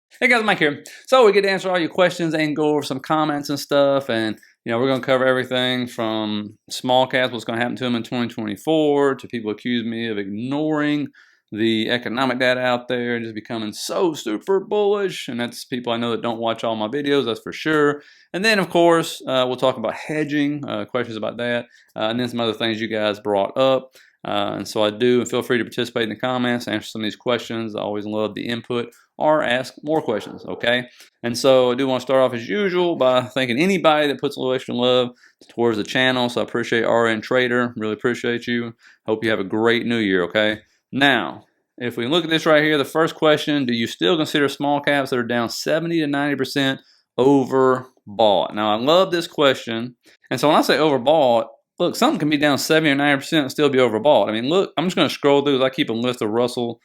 Hey guys, Mike here. So we get to answer all your questions and go over some comments and stuff. And we're going to cover everything from small caps, what's going to happen to them in 2024, to people accuse me of ignoring the economic data out there and just becoming so super bullish. And that's people I know that don't watch all my videos, that's for sure. And then, of course, we'll talk about hedging, questions about that, and then some other things you guys brought up. And so I do, and feel free to participate in the comments, answer some of these questions. I always love the input, or ask more questions, okay? And so I do want to start off as usual by thanking anybody that puts a little extra love towards the channel. So I appreciate RN Trader, really appreciate you. Hope you have a great new year, okay? Now, if we look at this right here, the first question, do you still consider small caps that are down 70 to 90% overbought? Now, I love this question. And so when I say overbought, look, something can be down 70 or 90% and still be overbought. I mean, look, I'm just going to scroll through. I keep a list of Russell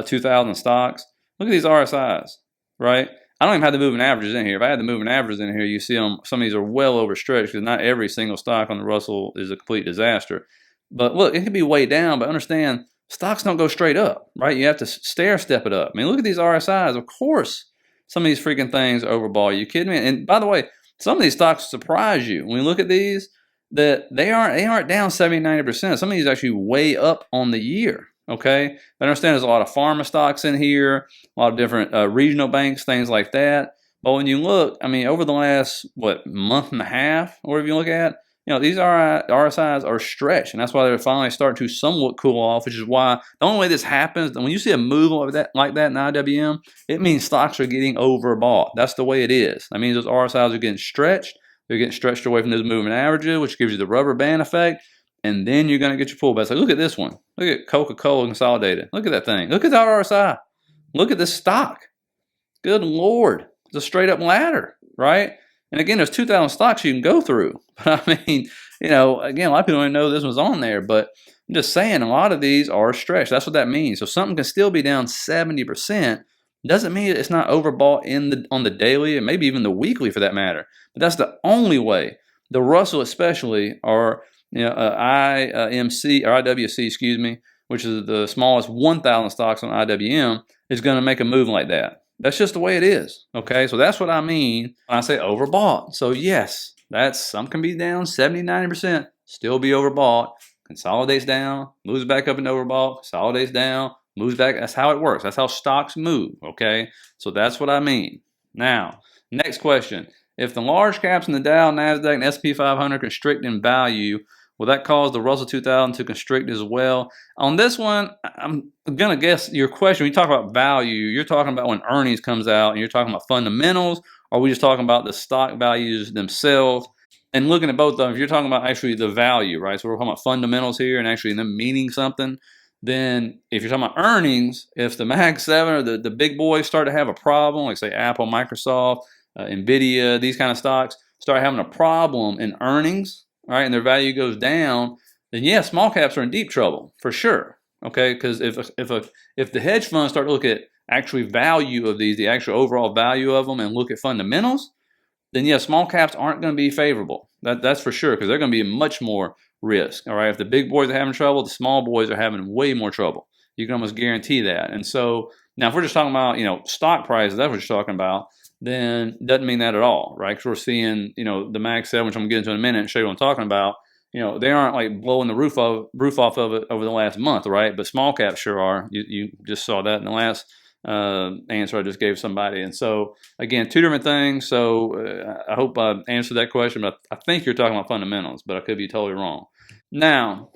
2000 stocks. Look at these RSIs, right? I don't even have the moving averages in here. If I had the moving averages in here, you see them. Some of these are well overstretched because not every single stock on the Russell is a complete disaster. But look, it could be way down, but understand stocks don't go straight up, right? You have to stair step it up. I mean, look at these RSIs. Of course, some of these freaking things are overbought. Are you kidding me? And by the way, some of these stocks surprise you. When you look at these, that they aren't down 70, 90%. Some of these actually way up on the year. Okay, I understand there's a lot of pharma stocks in here, a lot of different regional banks, things like that. But when you look, I mean, over the last month and a half, or if you look at, these RSIs are stretched, and that's why they're finally starting to somewhat cool off. Which is why the only way this happens, when you see a move like that in IWM, it means stocks are getting overbought. That's the way it is. That means those RSIs are getting stretched. They're getting stretched away from those moving averages, which gives you the rubber band effect. And then you're going to get your pullbacks. Like, look at this one. Look at Coca-Cola Consolidated. Look at that thing. Look at that RSI. Look at this stock. Good Lord. It's a straight up ladder, right? And again, there's 2,000 stocks you can go through. But I mean, again, a lot of people don't know this was on there. But I'm just saying, a lot of these are stretched. That's what that means. So something can still be down 70%. Doesn't mean it's not overbought on the daily and maybe even the weekly for that matter. But that's the only way. The Russell especially are... IMC or IWC, excuse me, which is the smallest 1,000 stocks on IWM, is going to make a move like that. That's just the way it is. Okay, so that's what I mean when I say overbought. So yes, some can be down 70, 90%, still be overbought, consolidates down, moves back up and overbought, consolidates down, moves back. That's how it works. That's how stocks move. Okay, so that's what I mean. Now, next question. If the large caps in the Dow, NASDAQ, and S&P 500 constrict in value, will that cause the Russell 2000 to constrict as well? On this one, I'm going to guess your question, when you talk about value, you're talking about when earnings comes out and you're talking about fundamentals, or are we just talking about the stock values themselves? And looking at both of them, if you're talking about actually the value, right? So we're talking about fundamentals here and actually them meaning something. Then if you're talking about earnings, if the Mag7 or the big boys start to have a problem, like say Apple, Microsoft, NVIDIA, these kind of stocks start having a problem in earnings, right, and their value goes down, then yeah, small caps are in deep trouble for sure. Okay, because if the hedge funds start to look at actually value of these, the actual overall value of them, and look at fundamentals, then yeah, small caps aren't going to be favorable. That's for sure, because they're going to be much more risk. All right, if the big boys are having trouble, the small boys are having way more trouble. You can almost guarantee that. And so now, if we're just talking about stock prices, that's what you're talking about, then it doesn't mean that at all, right? Because we're seeing, the Mag7, which I'm going to get into in a minute and show you what I'm talking about, they aren't like blowing the roof off of it over the last month, right? But small caps sure are. You just saw that in the last answer I just gave somebody. And so, again, two different things. So I hope I answered that question, but I think you're talking about fundamentals, but I could be totally wrong. Now,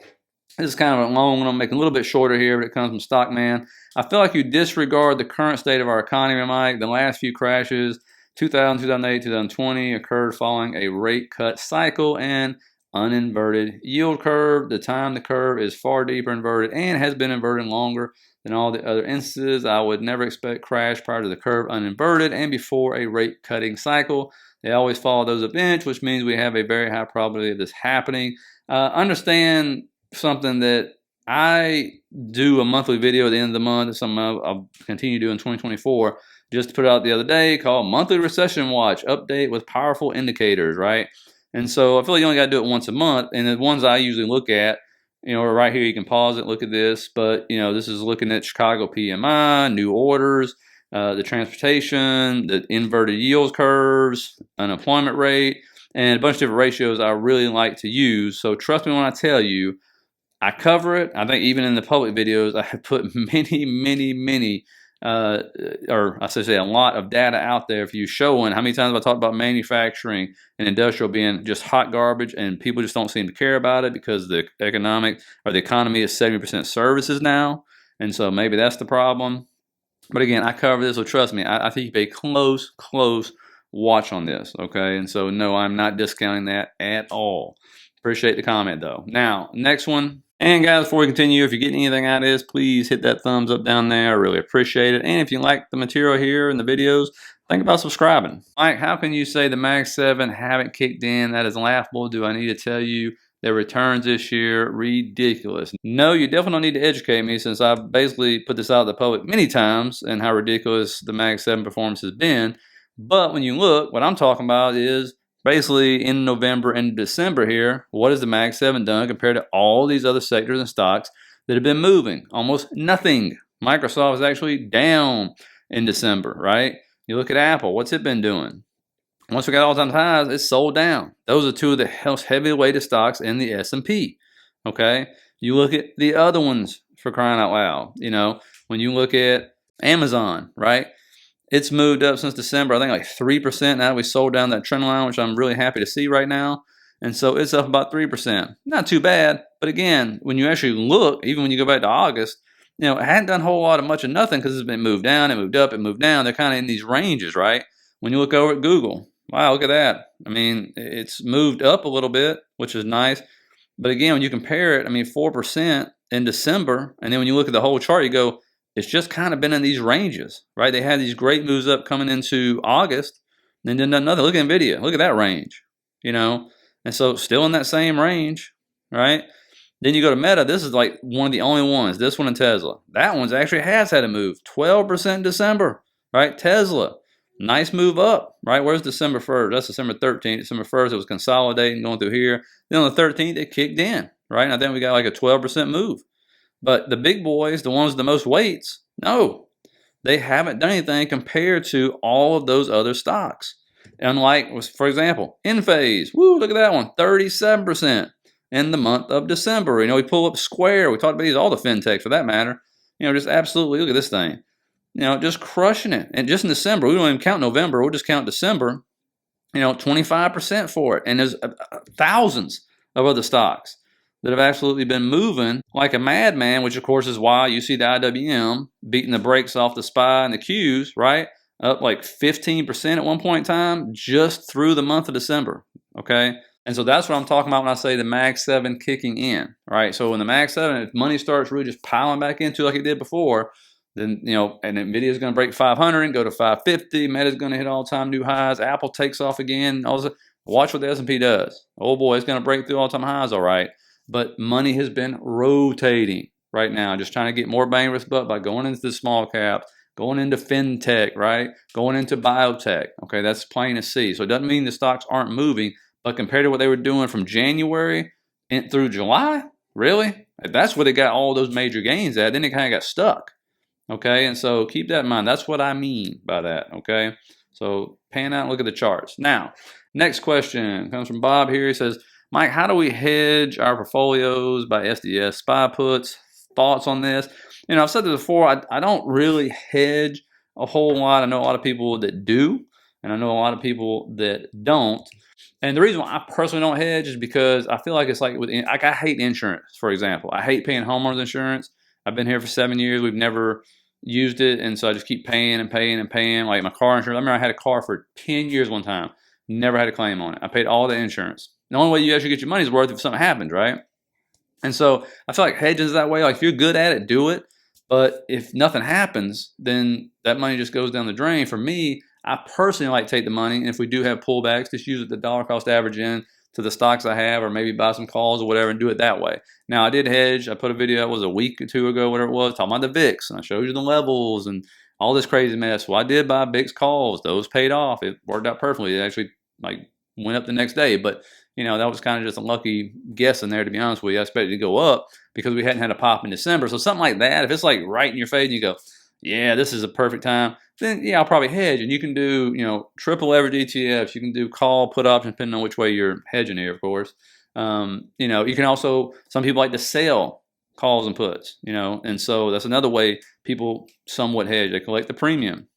this is kind of a long one. I'm making a little bit shorter here, but it comes from Stockman. I feel like you disregard the current state of our economy, Mike. The last few crashes, 2000, 2008, 2020, occurred following a rate cut cycle and uninverted yield curve. The time the curve is far deeper inverted and has been inverted longer than all the other instances. I would never expect crash prior to the curve uninverted and before a rate cutting cycle. They always follow those events, which means we have a very high probability of this happening. Understand something that I do a monthly video at the end of the month. It's something I'll continue doing in 2024. Just put out the other day called Monthly Recession Watch Update with Powerful Indicators, right? And so I feel like you only got to do it once a month. And the ones I usually look at, right here, you can pause it, look at this. But, this is looking at Chicago PMI, new orders, the transportation, the inverted yield curves, unemployment rate, and a bunch of different ratios I really like to use. So trust me when I tell you, I cover it. I think even in the public videos, I have put many, or I should say a lot of data out there for you showing how many times I talked about manufacturing and industrial being just hot garbage, and people just don't seem to care about it because the economy is 70% services now, and so maybe that's the problem. But again, I cover this, so trust me, I think you pay close watch on this, okay? And so no, I'm not discounting that at all. Appreciate the comment though. Now, next one. And guys, before we continue, if you're getting anything out of this, please hit that thumbs up down there. I really appreciate it. And if you like the material here and the videos, think about subscribing. Mike, how can you say the Mag7 haven't kicked in? That is laughable. Do I need to tell you their returns this year? Ridiculous. No, you definitely don't need to educate me, since I've basically put this out to the public many times and how ridiculous the Mag7 performance has been. But when you look, what I'm talking about is basically in November and December here, what has the Mag7 done compared to all these other sectors and stocks that have been moving? Almost nothing. Microsoft is actually down in December, right? You look at Apple, what's it been doing? Once we got all-time highs, it's sold down. Those are two of the most heavily weighted stocks in the S&P, okay? You look at the other ones, for crying out loud. You know, when you look at Amazon, right? It's moved up since December, I think like 3%. Now we sold down that trend line, which I'm really happy to see right now. And so it's up about 3%. Not too bad. But again, when you actually look, even when you go back to August, you know, it hadn't done a whole lot of much of nothing because it's been moved down, it moved up, it moved down. They're kind of in these ranges, right? When you look over at Google, wow, look at that. I mean, it's moved up a little bit, which is nice. But again, when you compare it, I mean, 4% in December. And then when you look at the whole chart, you go, it's just kind of been in these ranges, right? They had these great moves up coming into August, and then another. Look at NVIDIA. Look at that range, you know? And so still in that same range, right? Then you go to Meta. This is like one of the only ones. This one and Tesla. That one's actually has had a move. 12% in December, right? Tesla, nice move up, right? Where's December 1st? That's December 13th. December 1st, it was consolidating, going through here. Then on the 13th, it kicked in, right? And I think we got like a 12% move. But the big boys, the ones with the most weights, no, they haven't done anything compared to all of those other stocks. Unlike, for example, Enphase, woo, look at that one, 37% in the month of December. You know, we pull up Square, we talked about these, all the fintechs for that matter. You know, just absolutely, look at this thing. You know, just crushing it. And just in December, we don't even count November, we'll just count December, you know, 25% for it. And there's thousands of other stocks that have absolutely been moving like a madman, which of course is why you see the IWM beating the brakes off the SPY and the Qs, right? Up like 15% at one point in time just through the month of December, okay? And so that's what I'm talking about when I say the Mag7 kicking in, right? So when the Mag7, if money starts really just piling back into like it did before, then, you know, and NVIDIA is going to break 500 and go to 550. Meta's going to hit all-time new highs. Apple takes off again. Watch what the S&P does. Oh boy, it's going to break through all-time highs, all right. But money has been rotating right now, just trying to get more bang for its buck by going into the small caps, going into fintech, right? Going into biotech. Okay, that's plain to see. So it doesn't mean the stocks aren't moving, but compared to what they were doing from January through July, really? That's where they got all those major gains at. Then they kind of got stuck. Okay, and so keep that in mind. That's what I mean by that, okay? So pan out and look at the charts. Now, next question comes from Bob here. He says, Mike, how do we hedge our portfolios by SDS SPY puts? Thoughts on this? You know, I've said this before, I don't really hedge a whole lot. I know a lot of people that do, and I know a lot of people that don't. And the reason why I personally don't hedge is because I feel like it's like I hate insurance, for example. I hate paying homeowners insurance. I've been here for 7 years. We've never used it, and so I just keep paying and paying and paying. Like my car insurance, I remember I had a car for 10 years one time. Never had a claim on it. I paid all the insurance. The only way you actually get your money's worth if something happens, right? And so I feel like hedging is that way. Like if you're good at it, do it. But if nothing happens, then that money just goes down the drain. For me, I personally like to take the money, and if we do have pullbacks, just use it the dollar cost average in to the stocks I have, or maybe buy some calls or whatever and do it that way. Now, I did hedge. I put a video that was a week or two ago, whatever it was, talking about the VIX, and I showed you the levels and all this crazy mess. Well, I did buy VIX calls. Those paid off. It worked out perfectly. It actually like went up the next day, but you know, that was kind of just a lucky guess in there, to be honest with you. I expected it to go up because we hadn't had a pop in December. So something like that, if it's like right in your face and you go, yeah, this is a perfect time, then yeah, I'll probably hedge. And you can do, triple leverage ETFs. You can do call, put options, depending on which way you're hedging here, of course. You can also, some people like to sell calls and puts, and so that's another way people somewhat hedge. They collect the premium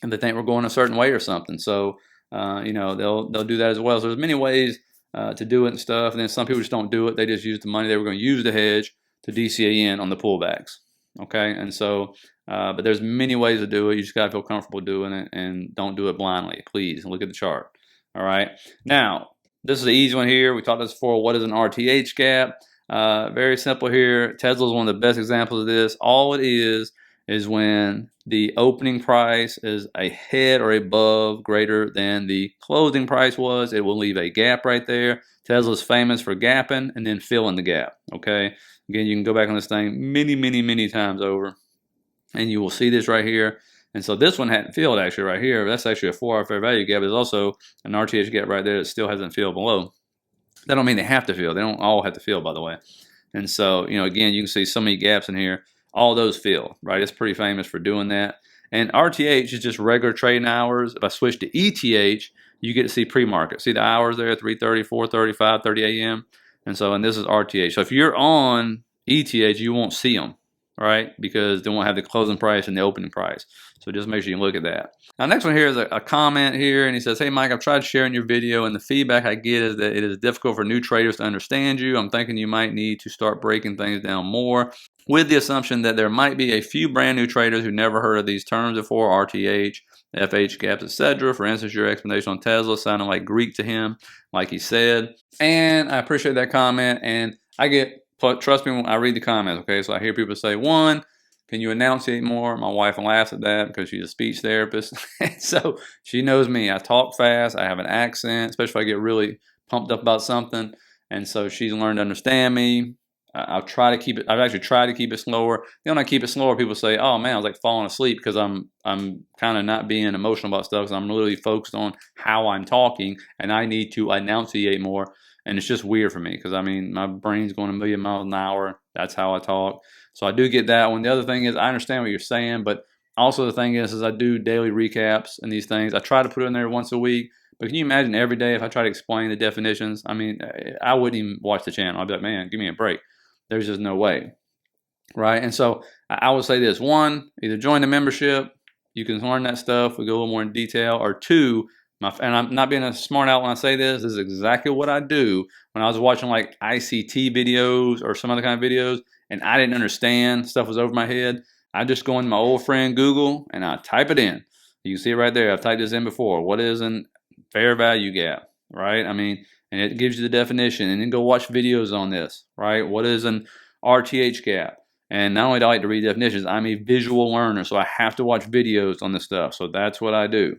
and they think we're going a certain way or something. So, they'll do that as well. So there's many ways to do it and stuff. And then some people just don't do it. They just use the money they were going to use to hedge to DCA in on the pullbacks. Okay, and so, but there's many ways to do it. You just got to feel comfortable doing it, and don't do it blindly. Please look at the chart. All right. Now, this is the easy one here. We talked about this before. What is an RTH gap? Very simple here. Tesla is one of the best examples of this. All it is when the opening price is ahead or above greater than the closing price was. It will leave a gap right there. Tesla's famous for gapping and then filling the gap. Okay. Again, you can go back on this thing many, many, many times over, and you will see this right here. And so this one hadn't filled actually right here. That's actually a 4-hour fair value gap. There's also an RTH gap right there that still hasn't filled below. That don't mean they have to fill. They don't all have to fill, by the way. And so, again, you can see so many gaps in here. All those fill, right? It's pretty famous for doing that. And RTH is just regular trading hours. If I switch to ETH, you get to see pre-market. See the hours there, 3:30, 4:30, 5:30 a.m. And so, and this is RTH. So if you're on ETH, you won't see them, right? Because they won't have the closing price and the opening price. So just make sure you look at that. Now, next one here is a comment here, and he says, "Hey, Mike, I've tried sharing your video, and the feedback I get is that it is difficult for new traders to understand you. I'm thinking you might need to start breaking things down more, with the assumption that there might be a few brand new traders who never heard of these terms before, RTH, FH gaps, etc. For instance, your explanation on Tesla sounded like Greek to him, like he said." And I appreciate that comment, and trust me when I read the comments, okay? So I hear people say, one, can you enunciate more? My wife laughs at that because she's a speech therapist. So she knows me. I talk fast. I have an accent, especially if I get really pumped up about something. And so she's learned to understand me. I've actually tried to keep it slower. Then when I keep it slower, people say, "Oh man, I was like falling asleep," because I'm kind of not being emotional about stuff, because I'm literally focused on how I'm talking, and I need to enunciate more. And it's just weird for me because, my brain's going a million miles an hour. That's how I talk. So I do get that one. The other thing is I understand what you're saying, but also the thing is I do daily recaps and these things. I try to put it in there once a week. But can you imagine every day if I try to explain the definitions? I wouldn't even watch the channel. I'd be like, man, give me a break. There's just no way, right? And so I would say this. One, either join the membership. You can learn that stuff. We go a little more in detail. Or two, and I'm not being a smart aleck when I say this. This is exactly what I do when I was watching like ICT videos or some other kind of videos, and I didn't understand, stuff was over my head. I just go into my old friend Google and I type it in. You can see it right there. I've typed this in before. What is a fair value gap, right? And it gives you the definition, and then go watch videos on this, right? What is an RTH gap? And not only do I like to read definitions, I'm a visual learner, so I have to watch videos on this stuff. So that's what I do,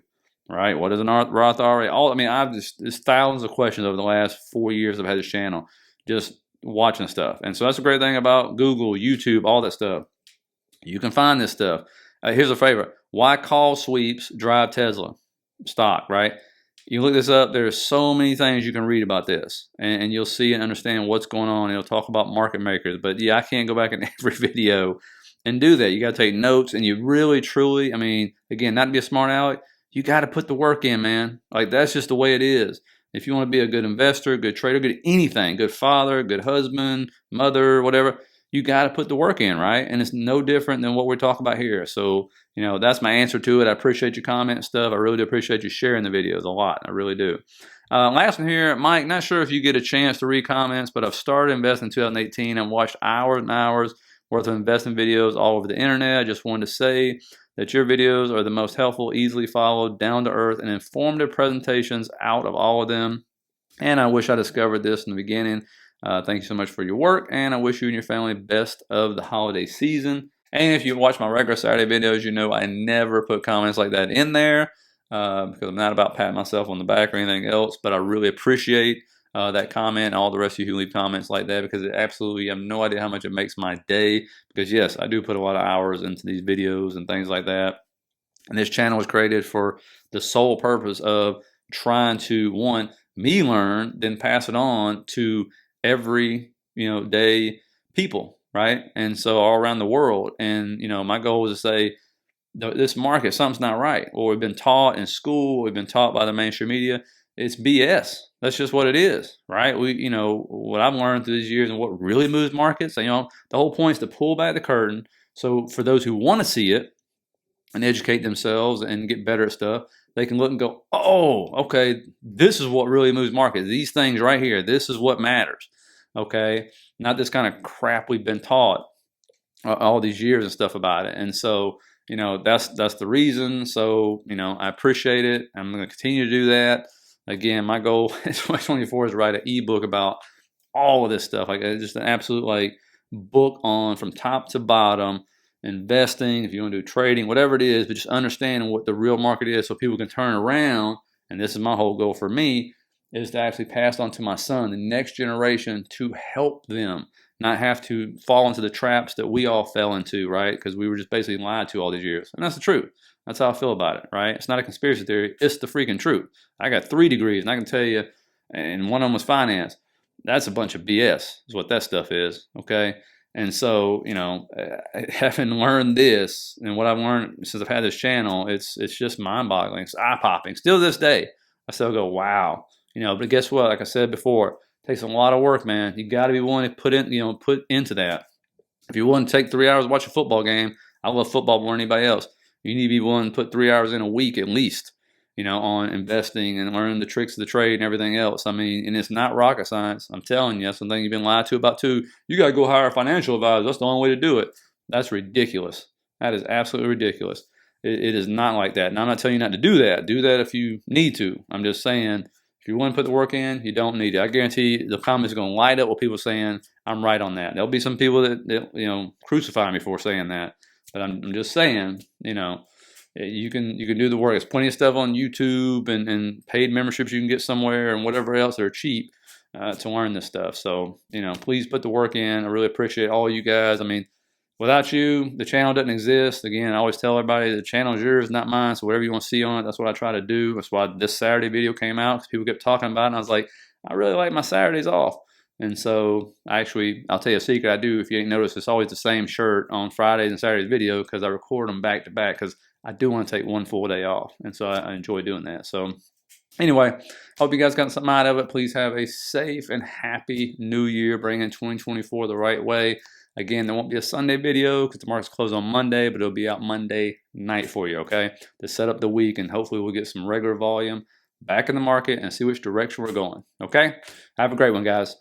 right? What is an Roth IRA? There's thousands of questions over the last 4 years I've had this channel, just watching stuff. And so that's a great thing about Google, YouTube, all that stuff. You can find this stuff. Here's a favorite. Why call sweeps drive Tesla stock, right? You look this up, there's so many things you can read about this, and you'll see and understand what's going on. It'll talk about market makers. But yeah, I can't go back in every video and do that. You got to take notes, and you really, truly, again, not to be a smart aleck, you got to put the work in, man. Like, that's just the way it is. If you want to be a good investor, good trader, good anything, good father, good husband, mother, whatever, you got to put the work in, right? And it's no different than what we're talking about here. So, that's my answer to it. I appreciate your comment and stuff. I really do appreciate you sharing the videos a lot. I really do. Last one here, Mike, not sure if you get a chance to read comments, but I've started investing in 2018 and watched hours and hours worth of investing videos all over the internet. I just wanted to say that your videos are the most helpful, easily followed, down-to-earth, and informative presentations out of all of them. And I wish I discovered this in the beginning. Thank you so much for your work, and I wish you and your family best of the holiday season. And if you watch my regular Saturday videos, you know I never put comments like that in there because I'm not about patting myself on the back or anything else, but I really appreciate that comment and all the rest of you who leave comments like that, because it absolutely, you have no idea how much it makes my day, because yes, I do put a lot of hours into these videos and things like that. And this channel was created for the sole purpose of trying to, one, me learn, then pass it on to every day people, right? And so all around the world. And my goal is to say, this market, something's not right. Or we've been taught in school, we've been taught by the mainstream media, it's BS. That's just what it is, right? What I've learned through these years and what really moves markets, the whole point is to pull back the curtain. So for those who want to see it and educate themselves and get better at stuff, they can look and go, oh, okay, this is what really moves markets. These things right here, this is what matters, okay? Not this kind of crap we've been taught all these years and stuff about it. And so, that's the reason. So, I appreciate it. I'm going to continue to do that. Again, my goal in 2024 is to write an ebook about all of this stuff. Like just an absolute book on from top to bottom, investing, if you want to do trading, whatever it is, but just understanding what the real market is so people can turn around. And this is my whole goal for me, is to actually pass on to my son, the next generation, to help them not have to fall into the traps that we all fell into, right? Because we were just basically lied to all these years. And that's the truth. That's how I feel about it, right? It's not a conspiracy theory. It's the freaking truth. I got 3 degrees, and I can tell you, and one of them was finance. That's a bunch of BS is what that stuff is, okay? And so, having learned this and what I've learned since I've had this channel, it's just mind-boggling. It's eye-popping. Still to this day, I still go, wow. But guess what? Like I said before, it takes a lot of work, man. You got to be willing to put into that. If you're willing to take 3 hours to watch a football game, I love football more than anybody else. You need to be willing to put 3 hours in a week at least, on investing and learning the tricks of the trade and everything else. And it's not rocket science. I'm telling you, that's something you've been lied to about too. You got to go hire a financial advisor. That's the only way to do it. That's ridiculous. That is absolutely ridiculous. It is not like that. Now, I'm not telling you not to do that. Do that if you need to. I'm just saying, if you want to put the work in, you don't need it. I guarantee you the comments are going to light up with people saying, I'm right on that. There'll be some people that crucify me for saying that. But I'm just saying, you can do the work. There's plenty of stuff on YouTube and paid memberships you can get somewhere and whatever else that are cheap to learn this stuff. So, please put the work in. I really appreciate all you guys. Without you, the channel doesn't exist. Again, I always tell everybody the channel is yours, not mine. So whatever you want to see on it, that's what I try to do. That's why this Saturday video came out, because people kept talking about it. And I was like, I really like my Saturdays off. And so I'll tell you a secret I do. If you ain't noticed, it's always the same shirt on Fridays and Saturdays video, because I record them back to back, because I do want to take one full day off. And so I enjoy doing that. So anyway, hope you guys got something out of it. Please have a safe and happy new year, bringing 2024 the right way. Again, there won't be a Sunday video because the market's closed on Monday, but it'll be out Monday night for you, okay? To set up the week, and hopefully we'll get some regular volume back in the market and see which direction we're going, okay? Have a great one, guys.